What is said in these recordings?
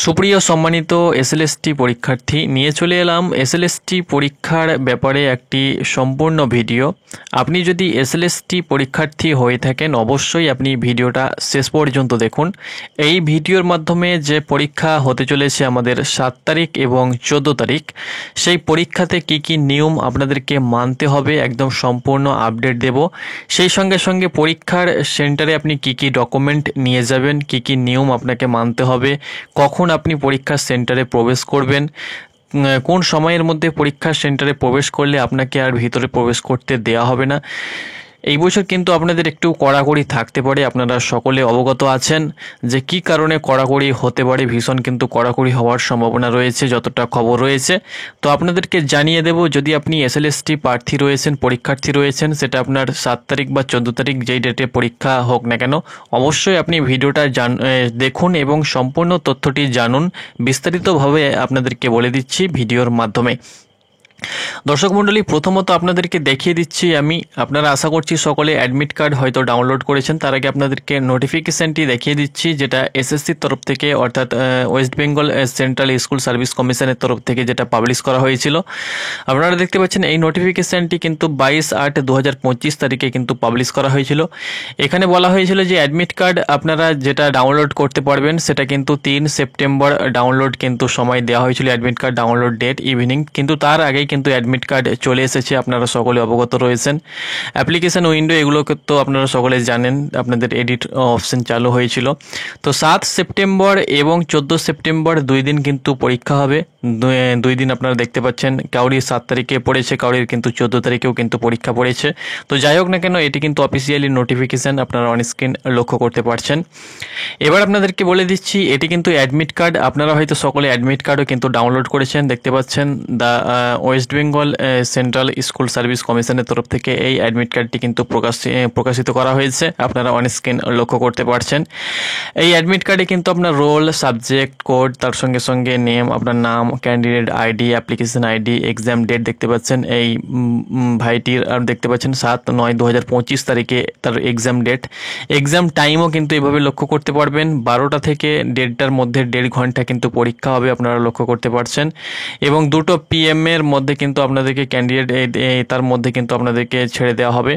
সুপ্রিয় সম্মানিত এসএলএসটি পরীক্ষার্থী, নিয়ে চলে এলাম এসএলএসটি পরীক্ষার ব্যাপারে একটি সম্পূর্ণ ভিডিও। আপনি যদি এসএলএসটি পরীক্ষার্থী হয়ে থাকেন অবশ্যই আপনি ভিডিওটা শেষ পর্যন্ত দেখুন। এই ভিডিওর মাধ্যমে যে পরীক্ষা হতে চলেছে আমাদের 7 তারিখ এবং 14 তারিখ, সেই পরীক্ষাতে কি কি নিয়ম আপনাদেরকে মানতে হবে একদম সম্পূর্ণ আপডেট দেব। সেই সঙ্গে সঙ্গে পরীক্ষার সেন্টারে আপনি কি কি ডকুমেন্ট নিয়ে যাবেন, কি কি নিয়ম আপনাকে মানতে হবে, কখন আপনি পরীক্ষার সেন্টারে প্রবেশ করবেন, কোন সময়ের মধ্যে পরীক্ষার সেন্টারে প্রবেশ করলে আপনাকে আর ভিতরে প্রবেশ করতে দেওয়া হবে না। এই বছর কিন্তু আপনাদের একটু কড়াকড়ি থাকতে পারে, আপনারা সকলে অবগত আছেন যে কি কারণে কড়াকড়ি হতে পারে। ভীষণ কিন্তু কড়াকড়ি হওয়ার সম্ভাবনা রয়েছে যতটা খবর রয়েছে। তো আপনাদেরকে জানিয়ে দেব, যদি আপনি এসএলএসটি প্রার্থী রয়েছেন, পরীক্ষার্থী রয়েছেন, সেটা আপনার 7 তারিখ বা 14 তারিখ যেই ডেটে পরীক্ষা হোক না কেন, অবশ্যই আপনি ভিডিওটা দেখুন এবং সম্পূর্ণ তথ্যটি জানুন। বিস্তারিতভাবে আপনাদেরকে বলে দিচ্ছি ভিডিওর মাধ্যমে। দর্শক মণ্ডলী, প্রথমত আপনাদেরকে দেখিয়ে দিচ্ছি আমি, আপনারা আশা করছি সকলে অ্যাডমিট কার্ড হয়তো ডাউনলোড করেছেন। তার আগে আপনাদেরকে নোটিফিকেশানটি দেখিয়ে দিচ্ছি, যেটা এসএসসির তরফ থেকে অর্থাৎ West Bengal central school service কমিশনের তরফ থেকে যেটা পাবলিশ করা হয়েছিল। আপনারা দেখতে পাচ্ছেন এই নোটিফিকেশানটি কিন্তু 22/8/2025 তারিখে কিন্তু পাবলিশ করা হয়েছিল। এখানে বলা হয়েছিল যে অ্যাডমিট কার্ড আপনারা যেটা ডাউনলোড করতে পারবেন সেটা কিন্তু 3 সেপ্টেম্বর ডাউনলোড কিন্তু সময় দেওয়া হয়েছিল, admit card download date evening. কিন্তু তার আগেই কিন্তু অ্যাডমিট কার্ড চলে এসেছে, আপনারা সকলে অবগত রয়েছেন। অ্যাপ্লিকেশন উইন্ডো এগুলোকে তো আপনারা সকলে জানেন, আপনাদের এডিট অপশন চালু হয়েছিল। তো 7 সেপ্টেম্বর এবং 14 সেপ্টেম্বর 2 দিন কিন্তু পরীক্ষা হবে। 2 দিন আপনারা দেখতে পাচ্ছেন, কাউরির 7 তারিখে পড়েছে, কাউরির কিন্তু 14 তারিখেও কিন্তু পরীক্ষা পড়েছে। তো যাই হোক না কেন, এটি কিন্তু অফিসিয়ালি নোটিফিকেশান আপনারা অন স্ক্রিন লক্ষ্য করতে পারছেন। এবার আপনাদেরকে বলে দিচ্ছি, এটি কিন্তু অ্যাডমিট কার্ড, আপনারা হয়তো সকলে অ্যাডমিট কার্ডও কিন্তু ডাউনলোড করেছেন। দেখতে পাচ্ছেন the West Bengal central school service কমিশনের তরফ থেকে এই অ্যাডমিট কার্ডটি কিন্তু প্রকাশিত করা হয়েছে, আপনারা অন স্ক্রিন লক্ষ্য করতে পারছেন। এই অ্যাডমিট কার্ডে কিন্তু আপনার রোল, সাবজেক্ট, কোড, তার সঙ্গে সঙ্গে নেম, আপনার নাম, candidate ID, application ID, exam date দেখতে পাচ্ছেন এই ভাইটির, আর দেখতে পাচ্ছেন 7/9/2025 তারিখে তার এক্সাম ডেট। এক্সাম টাইমও কিন্তু এভাবে লক্ষ্য করতে পারবেন, 12টা থেকে 1:30টার মধ্যে 1.5 ঘন্টা কিন্তু পরীক্ষা হবে, আপনারা লক্ষ্য করতে পারছেন। এবং 2টো PM এর মধ্যে কিন্তু আপনাদেরকে ক্যান্ডিডেট তার মধ্যে কিন্তু আপনাদেরকে ছেড়ে দেওয়া হবে।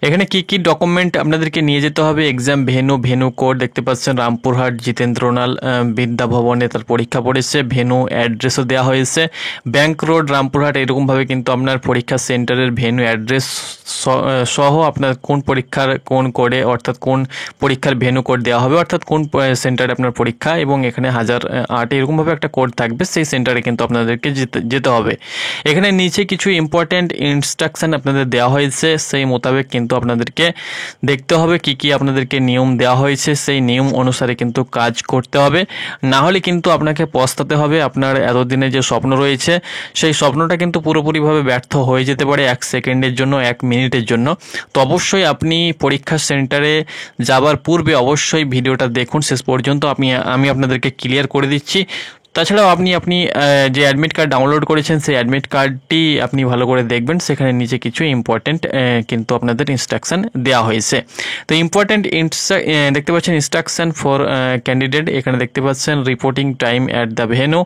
এখানে কি কি ডকুমেন্ট আপনাদেরকে নিয়ে যেতে হবে, এক্সাম ভেনু কোড দেখতে পাচ্ছেন, রামপুরহাট জিতেন্দ্রনাল বিদ্যা ভবনে তার পরীক্ষা পড়েছে, ভেনু অ্যাড্রেসও দেওয়া হয়েছে, ব্যাংক রোড রামপুরহাট, এরকমভাবে কিন্তু আপনার পরীক্ষা সেন্টারের ভেনু অ্যাড্রেস সহ আপনার কোন পরীক্ষার কোন কোডে, অর্থাৎ কোন পরীক্ষার ভেনু কোড দেওয়া হবে, অর্থাৎ কোন সেন্টারে আপনার পরীক্ষা, এবং এখানে 1008 এরকমভাবে একটা কোড থাকবে, সেই সেন্টারে কিন্তু আপনাদেরকে যেতে হবে। এখানে নিচে কিছু ইম্পর্টেন্ট ইনস্ট্রাকশন আপনাদের দেওয়া হয়েছে, সেই মোতাবেক কিন্তু আপনাদেরকে দেখতে হবে কি কি আপনাদেরকে নিয়ম দেওয়া হয়েছে, সেই নিয়ম অনুসারে কিন্তু কাজ করতে হবে। না হলে কিন্তু আপনাকে পস্তাতে হবে, আপনার এতদিনে যে স্বপ্ন রয়েছে সেই স্বপ্নটা কিন্তু পুরোপুরিভাবে ব্যর্থ হয়ে যেতে পারে 1 সেকেন্ডের জন্য, 1 মিনিটের জন্য। তো অবশ্যই আপনি পরীক্ষা সেন্টারে যাবার পূর্বে অবশ্যই ভিডিওটা দেখুন শেষ পর্যন্ত, আমি আপনাদেরকে ক্লিয়ার করে দিচ্ছি। তাছাড়াও আপনি যে অ্যাডমিট কার্ড ডাউনলোড করেছেন সেই অ্যাডমিট কার্ডটি আপনি ভালো করে দেখবেন, সেখানে নিচে কিছু ইম্পর্টেন্ট কিন্তু আপনাদের ইনস্ট্রাকশন দেওয়া হয়েছে। তো ইম্পর্টেন্ট দেখতে পাচ্ছেন ইনস্ট্রাকশন ফর ক্যান্ডিডেট, এখানে দেখতে পাচ্ছেন reporting time at the venue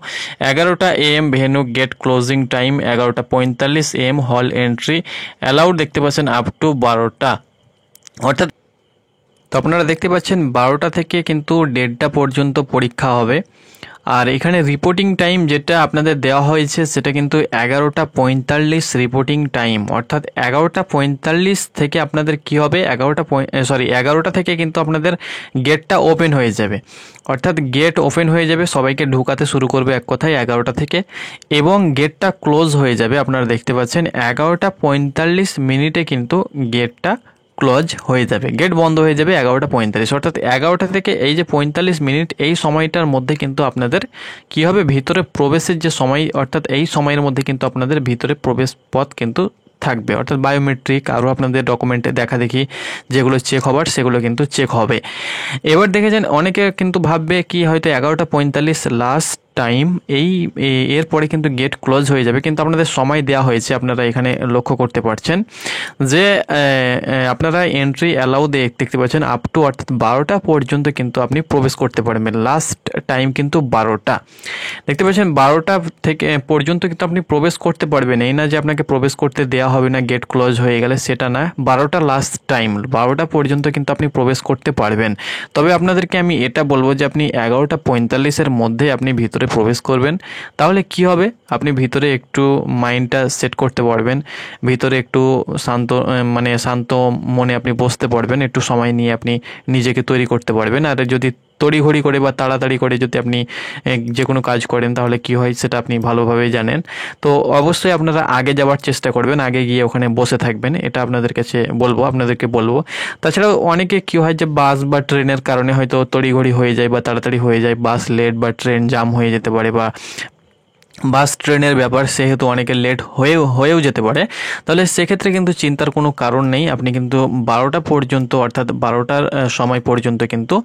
11টা AM, venue gate closing time 11:45 AM, hall entry allowed দেখতে পাচ্ছেন আপ টু 12টা, অর্থাৎ তো আপনারা দেখতে পাচ্ছেন 12টা থেকে কিন্তু 1:30টা পর্যন্ত পরীক্ষা হবে। আর এখানে রিপোর্টিং টাইম যেটা আপনাদের দেওয়া হয়েছে সেটা কিন্তু 11:45 রিপোর্টিং টাইম, অর্থাৎ 11:45 থেকে আপনাদের কি হবে, 11টা থেকে কিন্তু আপনাদের গেটটা ওপেন হয়ে যাবে, অর্থাৎ গেট ওপেন হয়ে যাবে, সবাইকে ঢুকাতে শুরু করবে এক কথায় 11টা থেকে, এবং গেটটা ক্লোজ হয়ে যাবে। আপনারা দেখতে পাচ্ছেন 11:45 কিন্তু গেটটা ক্লোজ হয়ে যাবে, গেট বন্ধ হয়ে যাবে 11:45, অর্থাৎ 11টা থেকে এই যে 45 মিনিট, এই সময়টার মধ্যে কিন্তু আপনাদের কি হবে, ভিতরে প্রবেশের যে সময়, অর্থাৎ এই সময়ের মধ্যে কিন্তু আপনাদের ভিতরে প্রবেশ পথ কিন্তু থাকবে, অর্থাৎ বায়োমেট্রিক আরও আপনাদের ডকুমেন্টে দেখা দেখি যেগুলো চেক হবার সেগুলো কিন্তু চেক হবে। এবার দেখেছেন অনেকে কিন্তু ভাববে কি হয়তো 11:45 লাস্ট টাইম, এরপরে কিন্তু গেট ক্লোজ হয়ে যাবে, কিন্তু আপনাদের সময় দেওয়া হয়েছে, আপনারা এখানে লক্ষ্য করতে পারছেন যে আপনারা এন্ট্রি অ্যালাউ দেখতে পাচ্ছেন আপ টু, অর্থাৎ 12টা পর্যন্ত কিন্তু আপনি প্রবেশ করতে পারবেন। লাস্ট টাইম কিন্তু 12টা, দেখতে পাচ্ছেন 12টা থেকে পর্যন্ত কিন্তু আপনি প্রবেশ করতে পারবেন। এই না যে আপনাকে প্রবেশ করতে দেওয়া হবে না গেট ক্লোজ হয়ে গেলে, সেটা না, 12টা লাস্ট টাইম, 12টা পর্যন্ত কিন্তু আপনি প্রবেশ করতে পারবেন। তবে আপনাদেরকে আমি এটা বলবো যে আপনি 11:45-এর মধ্যে আপনি ভিতরে প্রবেশ করবেন, তাহলে কি হবে, আপনি ভিতরে একটু মাইন্ডটা সেট করতে পারবেন, ভিতরে একটু শান্ত মনে আপনি বসতে পারবেন, একটু সময় নিয়ে আপনি নিজেকে তৈরি করতে পারবেন। আর যদি তড়িঘড়ি করে বা তাড়াতাড়ি করে যদি আপনি যে কোনো কাজ করেন তাহলে কি হয় সেটা আপনি ভালোভাবেই জানেন। তো অবশ্যই আপনারা আগে যাওয়ার চেষ্টা করবেন, আগে গিয়ে ওখানে বসে থাকবেন, এটা আপনাদেরকে বলবো। তাছাড়াও অনেকে কি হয় যে বাস বা ট্রেনের কারণে হয়তো তড়িঘড়ি হয়ে যায় বা তাড়াতাড়ি হয়ে যায়, বাস লেট বা ট্রেন জাম হয়ে যেতে পারে, বা বাস ট্রেনের ব্যাপার, সেহেতু অনেকে লেট হয়েও যেতে পারে। তাহলে সেক্ষেত্রে কিন্তু চিন্তার কোনো কারণ নেই, আপনি কিন্তু 12টা পর্যন্ত, অর্থাৎ 12টার সময় পর্যন্ত কিন্তু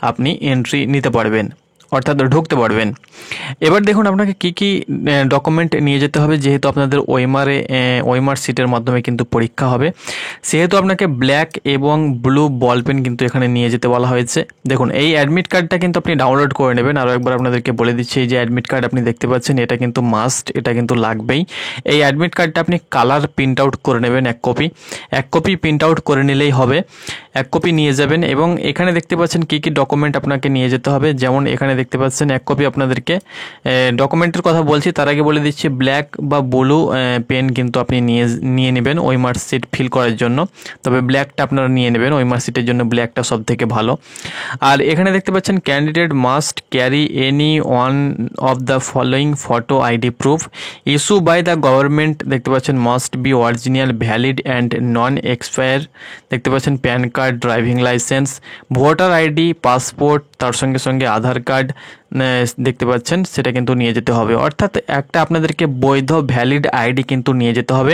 আপনি এন্ট্রি নিতে পারবেন, অর্থাৎ ঢুকতে পারবেন। এবার দেখুন আপনাকে কি কি ডকুমেন্ট নিয়ে যেতে হবে, যেহেতু আপনাদের ওএমআর সিটের মাধ্যমে কিন্তু পরীক্ষা হবে, সেহেতু আপনাকে ব্ল্যাক এবং ব্লু বল পেন কিন্তু এখানে নিয়ে যেতে বলা হয়েছে। দেখুন এই অ্যাডমিট কার্ডটা কিন্তু আপনি ডাউনলোড করে নেবেন। আরও একবার আপনাদেরকে বলে দিচ্ছি, এই যে অ্যাডমিট কার্ড আপনি দেখতে পাচ্ছেন, এটা কিন্তু মাস্ট, এটা কিন্তু লাগবেই। এই অ্যাডমিট কার্ডটা আপনি কালার প্রিন্ট আউট করে নেবেন, এক কপি প্রিন্ট আউট করে নিলেই হবে, এক কপি নিয়ে যাবেন। এবং এখানে দেখতে পাচ্ছেন কি কি ডকুমেন্ট আপনাকে নিয়ে যেতে হবে, যেমন এখানে দেখতে পাচ্ছেন এক কপি আপনাদেরকে ডকুমেন্টের কথা বলছি, তার আগে বলে দিচ্ছি ব্ল্যাক বা ব্লু পেন কিন্তু আপনি নিয়ে নেবেন ওই মার্কশিট ফিল করার জন্য। তবে ব্ল্যাকটা আপনারা নিয়ে নেবেন, ওই মার্কশিটের জন্য ব্ল্যাকটা সব থেকে ভালো। আর এখানে দেখতে পাচ্ছেন candidate must carry any one of the following photo ID proof issue by the government, দেখতে পাচ্ছেন must be original, valid and non expire, দেখতে পাচ্ছেন PAN card, driving licence, voter ID, passport, তার সঙ্গে সঙ্গে আধার কার্ড দেখতে পাচ্ছেন, সেটা কিন্তু নিয়ে যেতে হবে। অর্থাৎ একটা আপনাদেরকে বৈধ ভ্যালিড আইডি কিন্তু নিয়ে যেতে হবে,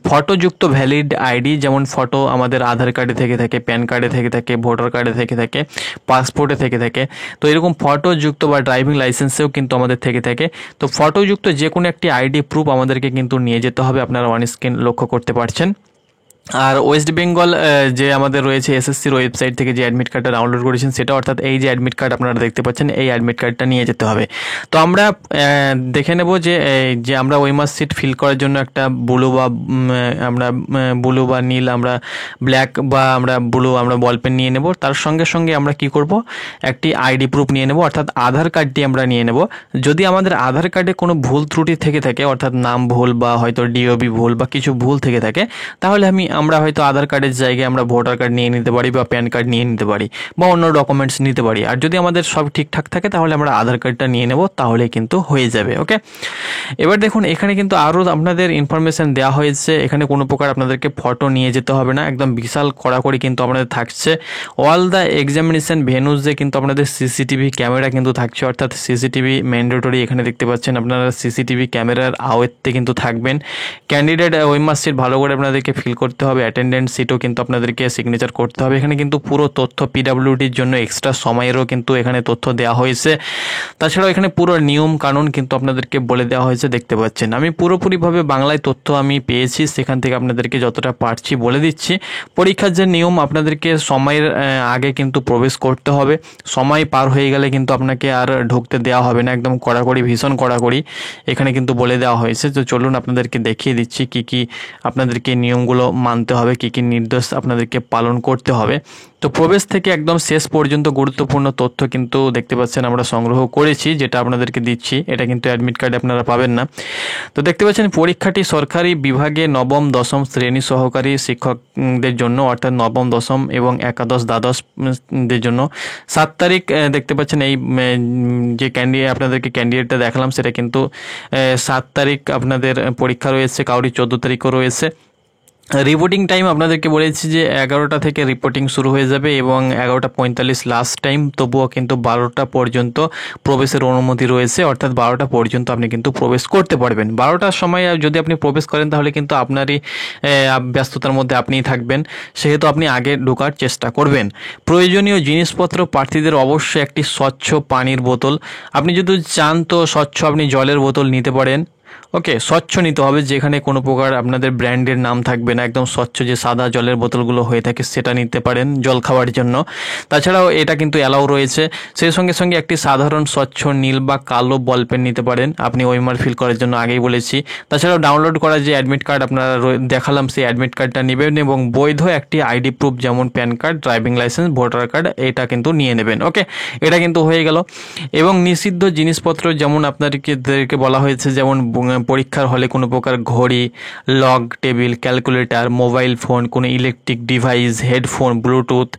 ফটোযুক্ত ভ্যালিড আইডি, যেমন ফটো আমাদের আধার কার্ডে থেকে থাকে, প্যান কার্ডে থেকে থাকে, ভোটার কার্ডে থেকে থাকে, পাসপোর্টে থেকে থাকে। তো এরকম ফটোযুক্ত বা ড্রাইভিং লাইসেন্সেও কিন্তু আমাদের থেকে থাকে। তো ফটোযুক্ত যে কোনো একটি আইডি প্রুফ আমাদেরকে কিন্তু নিয়ে যেতে হবে, আপনারা অন স্ক্রিন লক্ষ্য করতে পারছেন। আর ওয়েস্ট বেঙ্গল যে আমাদের রয়েছে এসএসসির ওয়েবসাইট থেকে যে অ্যাডমিট কার্ডটা ডাউনলোড করেছেন সেটা, অর্থাৎ এই যে অ্যাডমিট কার্ড আপনারা দেখতে পাচ্ছেন, এই অ্যাডমিট কার্ডটা নিয়ে যেতে হবে। তো আমরা দেখে নেব যে আমরা ওএমআর সিট ফিল করার জন্য একটা ব্লু বা নীল, আমরা ব্ল্যাক বা ব্লু বল পেন নিয়ে নেব। তার সঙ্গে সঙ্গে আমরা কি করব, একটি আইডি প্রুফ নিয়ে নেব, অর্থাৎ আধার কার্ডটি আমরা নিয়ে নেব। যদি আমাদের আধার কার্ডে কোনো ভুল ত্রুটি থেকে থাকে, অর্থাৎ নাম ভুল বা হয়তো ডিওবি ভুল বা কিছু ভুল থেকে থাকে, তাহলে আমরা হয়তো আধার কার্ডের জায়গায় আমরা ভোটার কার্ড নিয়ে নিতে পারি বা প্যান কার্ড নিয়ে নিতে পারি বা অন্য ডকুমেন্টস নিতে পারি। আর যদি আমাদের সব ঠিকঠাক থাকে তাহলে আমরা আধার কার্ডটা নিয়ে নেব, তাহলে কিন্তু হয়ে যাবে। ওকে, এবার দেখুন এখানে কিন্তু আরও আপনাদের ইনফরমেশন দেওয়া হয়েছে, এখানে কোনো প্রকার আপনাদেরকে ফটো নিয়ে যেতে হবে না, একদম বিশাল কড়াকড়ি কিন্তু আপনাদের থাকছে। অল দ্য এক্সামিনেশন ভেন্যুজে কিন্তু আপনাদের সিসিটিভি ক্যামেরা কিন্তু থাকছে, অর্থাৎ সিসিটিভি ম্যান্ডেটরি। এখানে দেখতে পাচ্ছেন আপনারা সিসিটিভি ক্যামেরার আওয়াজতে কিন্তু থাকবেন। ক্যান্ডিডেট ওএমআর সিট ভালো করে আপনাদেরকে ফিল করতে হবে, অ্যাটেন্ডেন্স সিটও কিন্তু আপনাদেরকে সিগনেচার করতে হবে। এখানে কিন্তু পুরো তথ্য পিডাব্লিউডির জন্য এক্সট্রা সময়েরও কিন্তু এখানে তথ্য দেওয়া হয়েছে। তাছাড়াও এখানে পুরো নিয়ম কানুন কিন্তু আপনাদেরকে বলে দেওয়া হয়েছে, দেখতে পাচ্ছেন। আমি পুরোপুরিভাবে বাংলায় তথ্য আমি পেয়েছি, সেখান থেকে আপনাদেরকে যতটা পারছি বলে দিচ্ছি। পরীক্ষার যে নিয়ম, আপনাদেরকে সময়ের আগে কিন্তু প্রবেশ করতে হবে, সময় পার হয়ে গেলে কিন্তু আপনাকে আর ঢুকতে দেওয়া হবে না, একদম কড়াকড়ি, ভীষণ কড়াকড়ি এখানে কিন্তু বলে দেওয়া হয়েছে। তো চলুন আপনাদেরকে দেখিয়ে দিচ্ছি কি কি আপনাদেরকে নিয়মগুলো মানতে হবে, কি কি নির্দেশ আপনাদেরকে পালন করতে হবে। তো প্রবেশ থেকে একদম শেষ পর্যন্ত গুরুত্বপূর্ণ তথ্য কিন্তু দেখতে পাচ্ছেন আমরা সংগ্রহ করেছি, যেটা আপনাদেরকে দিচ্ছি। এটা কিন্তু অ্যাডমিট কার্ডে আপনারা পাবেন না। তো দেখতে পাচ্ছেন পরীক্ষাটি সরকারি বিভাগে নবম দশম শ্রেণী সহকারী শিক্ষকদের জন্য, অর্থাৎ নবম দশম এবং একাদশ দ্বাদশদের জন্য 7 তারিখ দেখতে পাচ্ছেন। এই যে আপনাদেরকে ক্যান্ডিডেটটা দেখালাম সেটা কিন্তু 7 তারিখ আপনাদের পরীক্ষা রয়েছে, কাউরি 14 তারিখও রয়েছে। রিপোর্টিং টাইম আপনাদেরকে বলেছি যে 11টা থেকে রিপোর্টিং শুরু হয়ে যাবে এবং 11:45 লাস্ট টাইম, তবুও কিন্তু 12টা পর্যন্ত প্রবেশের অনুমতি রয়েছে, অর্থাৎ 12টা পর্যন্ত আপনি কিন্তু প্রবেশ করতে পারবেন। 12টার সময় যদি আপনি প্রবেশ করেন তাহলে কিন্তু আপনারই ব্যস্ততার মধ্যে আপনিই থাকবেন, সেহেতু আপনি আগে ঢোকার চেষ্টা করবেন। প্রয়োজনীয় জিনিসপত্র প্রার্থীদের অবশ্যই একটি স্বচ্ছ পানির বোতল, আপনি যদি চান তো স্বচ্ছ আপনি জলের বোতল নিতে পারেন। ওকে, স্বচ্ছ নিতে হবে, যেখানে কোনো প্রকার আপনাদের ব্র্যান্ডের নাম থাকবে না, একদম স্বচ্ছ যে সাদা জলের বোতলগুলো হয়ে থাকে সেটা নিতে পারেন জল খাওয়ার জন্য। তাছাড়াও এটা কিন্তু অ্যালাউ রয়েছে। সেই সঙ্গে সঙ্গে একটি সাধারণ স্বচ্ছ নীল বা কালো বল পেন নিতে পারেন, আপনি ওএমআর ফিল করার জন্য আগেই বলেছি। তাছাড়াও ডাউনলোড করা যে অ্যাডমিট কার্ড আপনারা দেখালাম, সেই অ্যাডমিট কার্ডটা নেবেন এবং বৈধ একটি আইডি প্রুফ যেমন pan card, driving licence, voter card, এটা কিন্তু নিয়ে নেবেন। ওকে, এটা কিন্তু হয়ে গেল। এবং নিষিদ্ধ জিনিসপত্র যেমন আপনাদেরকে বলা হয়েছে, যেমন পরীক্ষার হলে কোনো প্রকার ঘড়ি, log table, calculator, mobile phone, কোনো ইলেকট্রিক ডিভাইস, হেডফোন, ব্লুটুথ,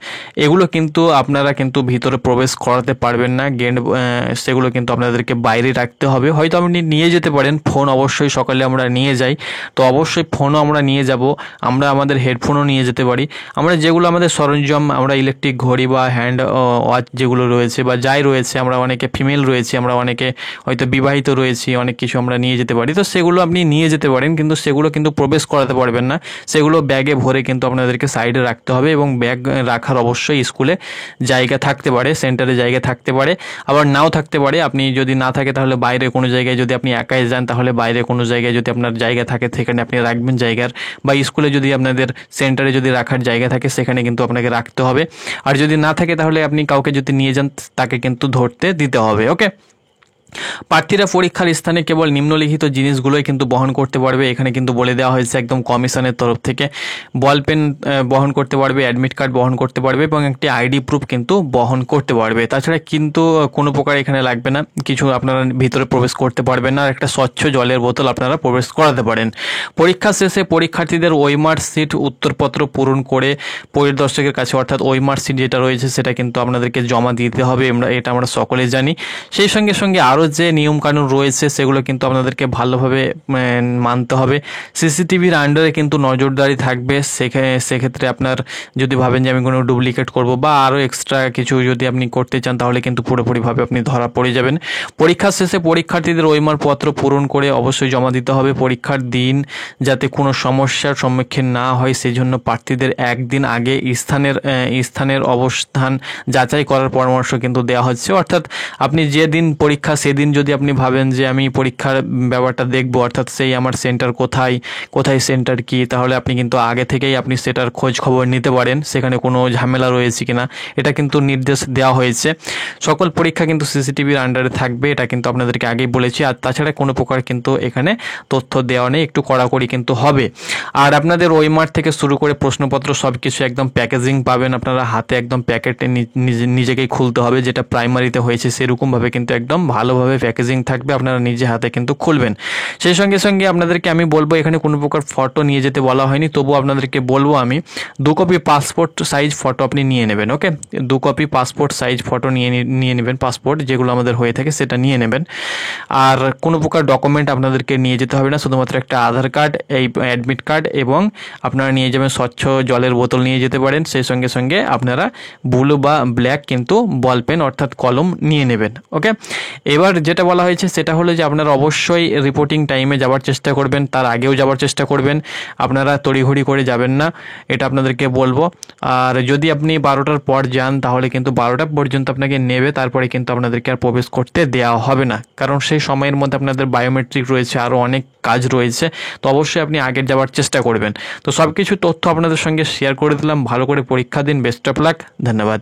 এগুলো কিন্তু আপনারা কিন্তু ভিতরে প্রবেশ করাতে পারবেন না। সেগুলো কিন্তু আপনাদেরকে বাইরে রাখতে হবে। হয়তো আপনি নিয়ে যেতে পারেন ফোন, অবশ্যই সকালে আমরা নিয়ে যাই, তো অবশ্যই ফোনও আমরা নিয়ে যাব, আমরা আমাদের হেডফোনও নিয়ে যেতে পারি। আমরা যেগুলো আমাদের সরঞ্জাম, আমরা ইলেকট্রিক ঘড়ি বা হ্যান্ড ওয়াচ যেগুলো রয়েছে বা যাই রয়েছে, আমরা অনেকে ফিমেল রয়েছি, আমরা অনেকে হয়তো বিবাহিত রয়েছি, অনেক কিছু আমরা নিয়ে যেতে পারি, তো সেগুলো আপনি নিয়ে যেতে পারেন, কিন্তু সেগুলো কিন্তু প্রবেশ করাতে পারবেন না। সেগুলো ব্যাগে ভরে কিন্তু আপনাদেরকে সাইডে রাখতে হবে এবং ব্যাগ রাখার অবশ্যই স্কুলে জায়গা থাকতে পারে, সেন্টারে জায়গা থাকতে পারে, আবার নাও থাকতে পারে। আপনি যদি না থাকে তাহলে বাইরে কোনো জায়গায়, যদি আপনি একাই যান তাহলে বাইরে কোনো জায়গায় যদি আপনার জায়গা থাকে সেখানে আপনি রাখবেন জায়গার, বা স্কুলে যদি আপনাদের সেন্টারে যদি রাখার জায়গা থাকে সেখানে কিন্তু আপনাকে রাখতে হবে। আর যদি না থাকে তাহলে আপনি কাউকে যদি নিয়ে যান তাকে কিন্তু ধরতে দিতে হবে। ওকে, প্রার্থীরা পরীক্ষার স্থানে কেবল নিম্নলিখিত জিনিসগুলোই কিন্তু বহন করতে পারবে। এখানে কিন্তু বলে দেওয়া হয়েছে একদম কমিশনের তরফ থেকে, বল পেন বহন করতে পারবে, অ্যাডমিট কার্ড বহন করতে পারবে এবং একটি আইডি প্রুফ কিন্তু বহন করতে পারবে। তাছাড়া কিন্তু কোনো প্রকার এখানে লাগবে না, কিছু আপনারা ভিতরে প্রবেশ করতে পারবেন না। আর একটা স্বচ্ছ জলের বোতল আপনারা প্রবেশ করাতে পারেন। পরীক্ষা শেষে পরীক্ষার্থীদের ওএমআর সিট উত্তরপত্র পূরণ করে পরিদর্শকের কাছে, অর্থাৎ ওএমআর সিট যেটা রয়েছে সেটা কিন্তু আপনাদেরকে জমা দিতে হবে, এটা আমরা সকলেই জানি। সেই সঙ্গে সঙ্গে আরও যে নিয়মকানুন রয়েছে সেগুলো কিন্তু আপনাদেরকে ভালোভাবে মানতে হবে। সিসিটিভির আন্ডারে কিন্তু নজরদারি থাকবে, সেক্ষেত্রে আপনার যদি ভাবেন যে আমি কোনো ডুপ্লিকেট করব বা আরও এক্সট্রা কিছু যদি আপনি করতে চান তাহলে কিন্তু পুরোপুরিভাবে আপনি ধরা পড়ে যাবেন। পরীক্ষা শেষে পরীক্ষার্থীদের ওএমআর পত্র পূরণ করে অবশ্যই জমা দিতে হবে। পরীক্ষার দিন যাতে কোনো সমস্যার সম্মুখীন না হয় সেই জন্য প্রার্থীদের একদিন আগে স্থানের অবস্থান যাচাই করার পরামর্শ কিন্তু দেওয়া হচ্ছে। অর্থাৎ আপনি যেদিন পরীক্ষা সেদিন যদি আপনি ভাবেন যে আমি পরীক্ষার ব্যাপারটা দেখবো, অর্থাৎ সেই আমার সেন্টার কোথায় সেন্টার কি, তাহলে আপনি কিন্তু আগে থেকেই আপনি সেটার খোঁজ খবর নিতে পারেন, সেখানে কোনো ঝামেলা রয়েছে কিনা, এটা কিন্তু নির্দেশ দেওয়া হয়েছে। সকল পরীক্ষা কিন্তু সিসিটিভির আন্ডারে থাকবে, এটা কিন্তু আপনাদেরকে আগেই বলেছি। আর তাছাড়া কোনো প্রকার কিন্তু এখানে তথ্য দেওয়া নেই, একটু কড়াকড়ি কিন্তু হবে। আর আপনাদের ওএমআর থেকে শুরু করে প্রশ্নপত্র সব কিছু একদম প্যাকেজিং পাবেন আপনারা, হাতে একদম প্যাকেটে নিজেকেই খুলতে হবে, যেটা প্রাইমারিতে হয়েছে সেরকমভাবে কিন্তু একদম ভালোভাবে প্যাকেজিং থাকবে, আপনারা নিজে হাতে কিন্তু খুলবেন। সেই সঙ্গে সঙ্গে আপনাদেরকে আমি বলবো, এখানে কোনো প্রকার ফটো নিয়ে যেতে বলা হয়নি, তবু আপনাদেরকে বলবো আমি 2 কপি পাসপোর্ট সাইজ ফটো আপনি নিয়ে নেবেন। ওকে, 2 কপি পাসপোর্ট সাইজ ফটো নিয়ে নেবেন, পাসপোর্ট যেগুলো আমাদের হয়ে থাকে সেটা নিয়ে নেবেন। আর কোনো প্রকার ডকুমেন্ট আপনাদেরকে নিয়ে যেতে হবে না, শুধুমাত্র একটা আধার কার্ড, এই অ্যাডমিট কার্ড এবং আপনারা নিয়ে যাবেন স্বচ্ছ জলের বোতল নিয়ে যেতে পারেন। সেই সঙ্গে সঙ্গে আপনারা ব্লু বা ব্ল্যাক কিন্তু বল পেন অর্থাৎ কলম নিয়ে নেবেন। ওকে, এবার যেটা বলা হয়েছে সেটা হলো যে আপনারা অবশ্যই রিপোর্টিং টাইমে যাওয়ার চেষ্টা করবেন, তার আগেও যাওয়ার চেষ্টা করবেন, আপনারা তড়িঘড়ি করে যাবেন না, এটা আপনাদেরকে বলবো। আর যদি আপনি 12টার পর যান তাহলে কিন্তু 12টা পর্যন্ত আপনাকে নেবে, তারপরে কিন্তু আপনাদেরকে আর প্রবেশ করতে দেওয়া হবে না, কারণ সেই সময়ের মধ্যে আপনাদের বায়োমেট্রিক রয়েছে, আরও অনেক কাজ রয়েছে, তো অবশ্যই আপনি আগের যাওয়ার চেষ্টা করবেন। তো সব কিছু তথ্য আপনাদের সঙ্গে শেয়ার করে দিলাম, ভালো করে পরীক্ষা দিন, বেস্ট অফ লাক, ধন্যবাদ।